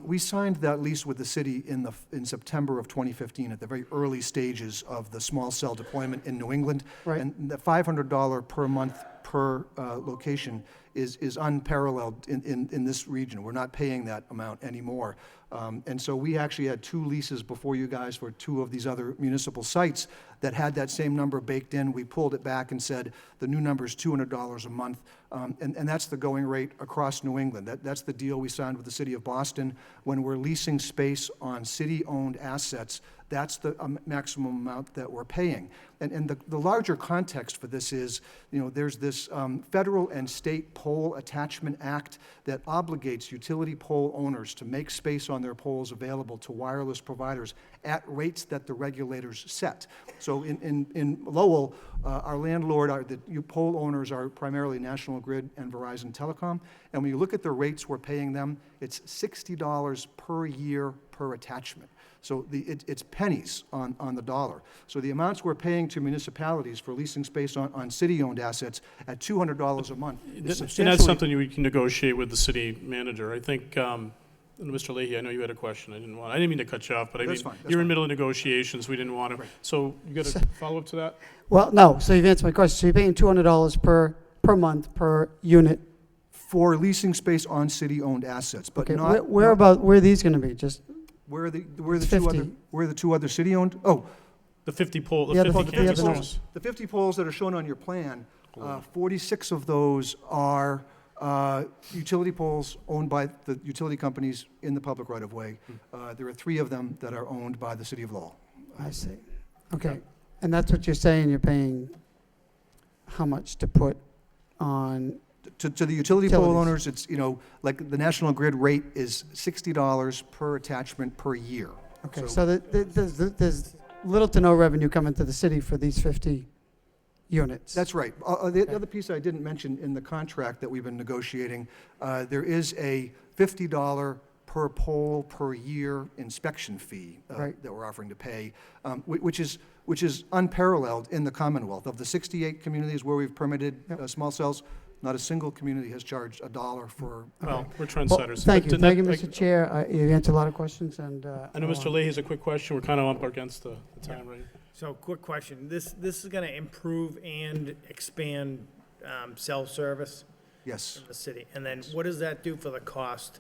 Speaker 8: we signed that lease with the city in September of 2015 at the very early stages of the small cell deployment in New England.
Speaker 5: Right.
Speaker 8: And the $500 per month per location is unparalleled in this region. We're not paying that amount anymore. And so we actually had 2 leases before you guys for 2 of these other municipal sites that had that same number baked in. We pulled it back and said the new number is $200 a month. And that's the going rate across New England. That's the deal we signed with the city of Boston. When we're leasing space on city-owned assets, that's the maximum amount that we're paying. And the larger context for this is, there's this federal and state pole attachment act that obligates utility pole owners to make space on their poles available to wireless providers at rates that the regulators set. So in Lowell, our landlord, the pole owners are primarily National Grid and Verizon Telecom. And when you look at the rates we're paying them, it's $60 per year per attachment. So it's pennies on the dollar. So the amounts we're paying to municipalities for leasing space on city-owned assets at $200 a month is
Speaker 1: And that's
Speaker 8: substantially.
Speaker 1: something we can negotiate with the city manager. I think, Mr. Leahy, I know you had a question. I didn't mean to cut you off, but
Speaker 8: That's fine, that's
Speaker 1: you're in
Speaker 8: fine.
Speaker 1: middle of negotiations. We didn't want to. So you got a follow-up to that?
Speaker 5: Well, no, so you've answered my question. So you're paying $200 per month per unit.
Speaker 8: For leasing space on city-owned assets, but
Speaker 5: Okay,
Speaker 8: not.
Speaker 5: where are these going to be? Just
Speaker 8: Where are the
Speaker 5: It's
Speaker 8: two
Speaker 5: 50.
Speaker 8: other, where are the 2 other city-owned? Oh,
Speaker 1: The 50 poll,
Speaker 5: Yeah,
Speaker 1: the
Speaker 5: the
Speaker 1: 50
Speaker 5: 50 other
Speaker 1: canisters.
Speaker 8: the 50 poles that are shown on your plan, 46 of those are utility poles owned by the utility companies in the public right-of-way. There are 3 of them that are owned by the city of Lowell.
Speaker 5: I see. Okay, and that's what you're saying, you're paying how much to put on,
Speaker 8: To the utility pole
Speaker 5: Utilities.
Speaker 8: owners, it's, like the National Grid rate is $60 per attachment per year.
Speaker 5: okay, so there's little to no revenue coming to the city for these 50 units?
Speaker 8: That's right. The other piece I didn't mention in the contract that we've been negotiating, there is a $50 per pole per year inspection fee
Speaker 5: Right.
Speaker 8: that we're offering to pay, which is unparalleled in the Commonwealth. Of the 68 communities where we've permitted small cells, not a single community has charged $1 for.
Speaker 1: Well, we're
Speaker 5: Well,
Speaker 1: trendsetters.
Speaker 5: thank
Speaker 1: But
Speaker 5: you,
Speaker 1: to-
Speaker 5: Mr. Chair. You answered a lot of questions, and.
Speaker 1: I know Mr. Leahy has a quick question. We're kind of up against the time, right?
Speaker 11: So, quick question. This is going to improve and expand cell service.
Speaker 8: Yes.
Speaker 11: in the city. And then what does that do for the cost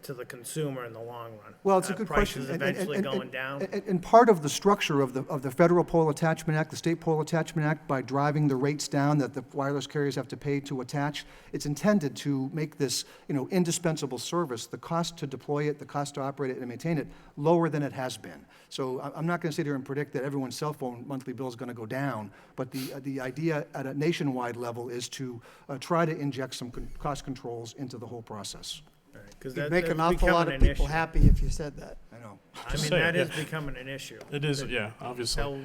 Speaker 11: to the consumer in the long run?
Speaker 8: Well, it's a good question.
Speaker 11: Prices eventually going down?
Speaker 8: And part of the structure of the Federal Pole Attachment Act, the State Pole Attachment Act, by driving the rates down that the wireless carriers have to pay to attach, it's intended to make this, indispensable service, the cost to deploy it, the cost to operate it and maintain it, lower than it has been. So I'm not going to sit here and predict that everyone's cell phone monthly bill is going to go down, but the idea at a nationwide level is to try to inject some cost controls into the whole process.
Speaker 11: Because
Speaker 5: You'd
Speaker 11: that's
Speaker 5: make an awful lot
Speaker 11: becoming
Speaker 5: of
Speaker 11: an
Speaker 5: people
Speaker 11: issue.
Speaker 5: happy if you said that.
Speaker 8: I know.
Speaker 11: I mean,
Speaker 1: saying,
Speaker 11: that is
Speaker 1: yeah.
Speaker 11: becoming an issue.
Speaker 1: It is, yeah, obviously.
Speaker 11: Cell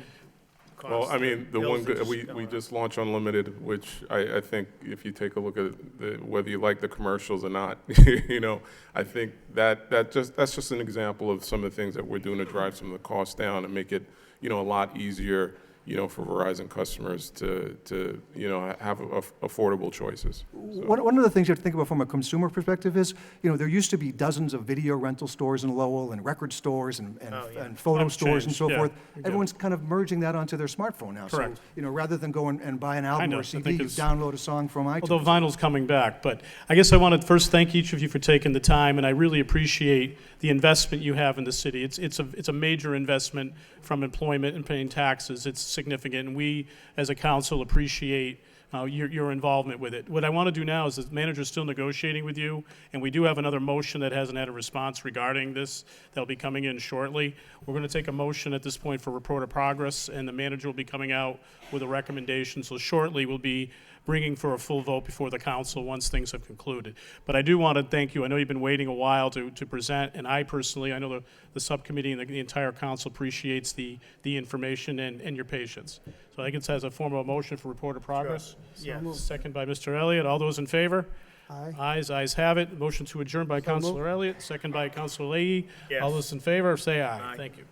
Speaker 6: Well,
Speaker 11: costs,
Speaker 6: I mean, the
Speaker 11: bills
Speaker 6: one,
Speaker 11: are
Speaker 6: good-
Speaker 11: just
Speaker 6: we
Speaker 11: going up.
Speaker 6: just launched Unlimited, which I think if you take a look at whether you like the commercials or not, I think that's just an example of some of the things that we're doing to drive some of the costs down and make it, a lot easier, for Verizon customers to have affordable choices. So-
Speaker 8: One of the things you have to think about from a consumer perspective is, there used to be dozens of video rental stores in Lowell and record stores and
Speaker 11: Oh, yeah.
Speaker 8: and photo
Speaker 1: That's
Speaker 8: stores and
Speaker 1: changed,
Speaker 8: so
Speaker 1: yeah.
Speaker 8: forth.
Speaker 1: Yeah.
Speaker 8: Everyone's kind of merging that onto their smartphone now.
Speaker 1: Correct.
Speaker 8: So, rather than go and buy an album
Speaker 1: Kind
Speaker 8: or
Speaker 1: of.
Speaker 8: a
Speaker 1: I
Speaker 8: CD,
Speaker 1: think
Speaker 8: you
Speaker 1: it's-
Speaker 8: download a song from iTunes.
Speaker 1: Although vinyl's coming back, but I guess I want to first thank each of you for taking the time, and I really appreciate the investment you have in the city. It's a major investment from employment and paying taxes. It's significant, and we, as a council, appreciate your involvement with it. What I want to do now is the manager's still negotiating with you, and we do have another motion that hasn't had a response regarding this that'll be coming in shortly. We're going to take a motion at this point for report of progress, and the manager will be coming out with a recommendation. So shortly, we'll be bringing for a full vote before the council once things have concluded. But I do want to thank you. I know you've been waiting a while to present, and I personally, I know the subcommittee and the entire council appreciates the information and your patience. So I think it says a form of a motion for report of progress.
Speaker 11: Yes.
Speaker 1: Second by Mr. Elliott. All those in favor?
Speaker 5: Aye.
Speaker 1: Ayes have it. Motion to adjourn by Councilor Elliott, second by Councilor Leahy.
Speaker 11: Yes.
Speaker 1: All those in favor, say aye.
Speaker 11: Aye.
Speaker 1: Thank you.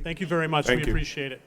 Speaker 1: Thank you very much.
Speaker 6: Thank
Speaker 1: We
Speaker 6: you.
Speaker 1: appreciate it.